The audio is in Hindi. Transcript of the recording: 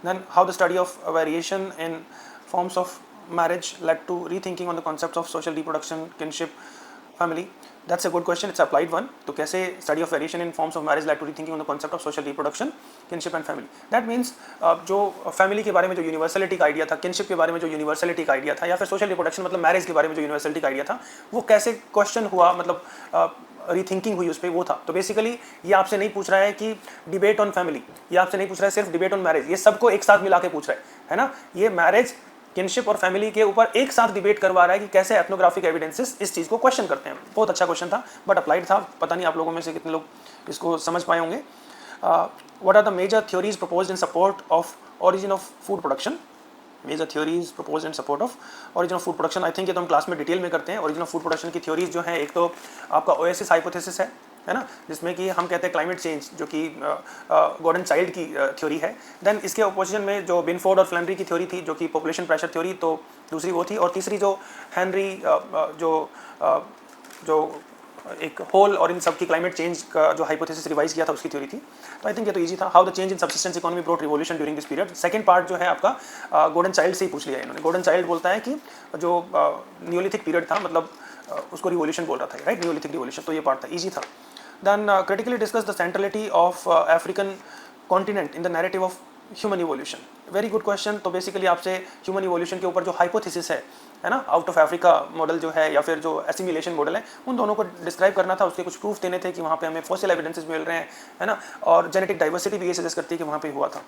Then how the study of variation in forms of marriage led to rethinking on the concepts of social reproduction, kinship, family. That's a good question. It's applied one. तो कैसे study of variation in forms of marriage led to rethinking on the concept of social reproduction, kinship and family. That means जो family के बारे में जो universality का आइडिया था, kinship के बारे में जो universality का आइडिया था, या फिर social reproduction मतलब marriage के बारे में जो universality का आइडिया था, वो कैसे question हुआ, मतलब रीथिंकिंग हुई उस पर, वो था. तो बेसिकली ये आपसे नहीं पूछ रहा है कि डिबेट ऑन फैमिली, ये आपसे नहीं पूछ रहा है सिर्फ डिबेट ऑन मैरिज, ये सबको एक साथ मिला के पूछ रहा है ना. ये मैरिज, किनशिप और फैमिली के ऊपर एक साथ डिबेट करवा रहा है कि कैसे एथनोग्राफिक एविडेंसेस इस चीज़ को क्वेश्चन करते हैं. बहुत अच्छा क्वेश्चन था, बट अप्लाइड था. पता नहीं आप लोगों में से कितने लोग इसको समझ पाए होंगे. What are the major theories proposed in support of origin of food production. Major theories proposed in support of origin of food production. I think ये तो हम क्लास में डिटेल में करते हैं. ओरिजिन ऑफ फूड प्रोडक्शन की थ्योरीज जो है, एक तो आपका ओएसिस हाइपोथेसिस है ना, जिसमें कि हम कहते हैं क्लाइमेट चेंज, जो कि गॉर्डन चाइल्ड की थ्योरी है. देन इसके अपोजिशन में जो बिनफोर्ड और फ्लैनरी की थ्योरी थी, जो कि पॉपुलेशन प्रेशर थ्योरी, तो दूसरी वो थी. और तीसरी जो हेनरी जो एक होल और इन सब की क्लाइमेट चेंज का जो हाइपोथेसिस रिवाइज किया था, उसकी थ्योरी थी. तो आई थिंक ये तो इजी था. How the change in subsistence economy brought revolution during this period. Second part जो है आपका गोल्डन चाइल्ड से ही पूछ लिया है इन्होंने. गोल्डन चाइल्ड बोलता है कि जो न्यूलिथिक पीरियड था, मतलब उसको रिवोल्यूशन बोल रहा था, राइट, न्यूलिथिक रिवोल्यूशन. तो ये पार्ट था, इजी था. Then critically discuss the centrality of African continent in the narrative of human evolution. Very good question. तो बेसिकली आपसे ह्यूमन इवोल्यूशन के ऊपर जो हाइपोथेसिस है ना, आउट ऑफ अफ्रीका मॉडल जो है, या फिर जो एसिमिलेशन मॉडल है, उन दोनों को डिस्क्राइब करना था. उसके कुछ प्रूफ देने थे कि वहाँ पे हमें फॉसिल एविडेंसेस मिल रहे हैं, है ना, और जेनेटिक डाइवर्सिटी भी ये सजेस्ट करती है कि वहाँ पे हुआ था.